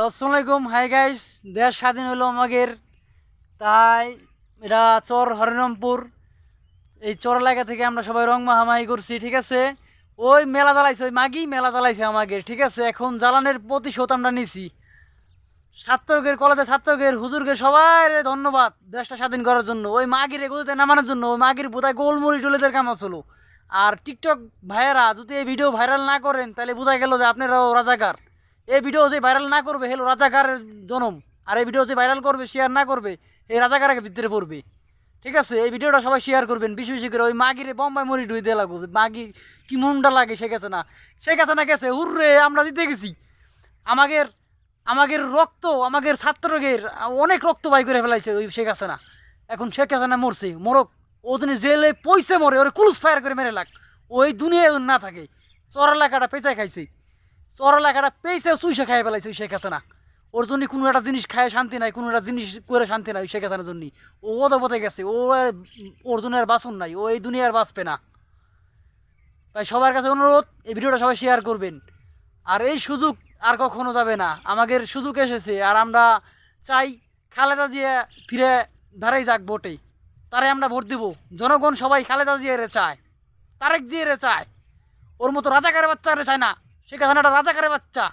আসসালামু আলাইকুম। Hi guys, দেশ স্বাধীন হলো আমাদের। তাই এটা চর হরিরামপুর, এই চর এলাকা থেকে আমরা সবাই রং মাহামাহি করছি, ঠিক আছে। ওই মেলা জ্বালাইছে, ওই মাগি মেলা জ্বালাইছে আমাদের, ঠিক আছে। এখন জ্বালানের প্রতিশোধ আমরা নিছি। ছাত্রদের, কলেজের ছাত্রদের, হুজুরকে সবাই ধন্যবাদ দেশটা স্বাধীন করার জন্য, ওই মাগির এগুলোতে নামানোর জন্য। ওই মাগির বোধহয় গোলমরিচ টুলেদের কাম আসলো। আর টিকটক ভাইয়েরা যদি এই ভিডিও ভাইরাল না করেন তাহলে বোঝা গেল যে আপনারাও রাজাকার। এই ভিডিও যে ভাইরাল না করবে হেলো রাজাকারের জনম। আর এই ভিডিও যে ভাইরাল করবে, শেয়ার না করবে, এই রাজাকারের ভিতরে পড়বে। ঠিক আছে, এই ভিডিওটা সবাই শেয়ার করবেন বেশি বেশি করে। ওই মাগিরে বোম্বাই মরি ডুই দিয়ে লাগবে। মাগি কি মনটা লাগে, শেখ হাসিনা, শেখ হাসিনা গেছে, হুররে আমরা জিতে গেছি। আমাদের আমাদের রক্ত, আমাদের ছাত্রদের অনেক রক্ত বাই করে ফেলাইছে ওই শেখ হাসিনা। এখন শেখ হাসিনা মরছে, মরক। ও তিনি জেলে পয়সে মরে, ওরে কুলুস ফায়ার করে মেরে লাগ। ওই দুনিয়ায় না থাকে। চর এলাকাটা পেঁচায় খাইছে, চর এলাকাটা পেয়েছে চুইসে খাই ফেলাইছে ওই শেখ হাসিনা। ওর জন্য কোনো একটা জিনিস খায় শান্তি নাই, কোনো একটা জিনিস করে শান্তি নাই ওই শেখ হাসিনার জন্য। ও ওদে পথে গেছে, ওর জন্য আর বাঁচন নাই, ও এই দুনিয়ার বাঁচবে না। তাই সবার কাছে অনুরোধ, এই ভিডিওটা সবাই শেয়ার করবেন। আর এই সুযোগ আর কখনো যাবে না, আমাদের সুযোগ এসেছে। আর আমরা চাই খালেদা জিয়া ফিরে দাঁড়াই যাক ভোটে, তারে আমরা ভোট দিব। জনগণ সবাই খালেদা জিয়ারে চায়, তারেক জিয়ারে চায়। ওর মতো রাজাকারের বাচ্চারে চায় না। শেখ হাসিনাটা রাজাকারের বাচ্চা।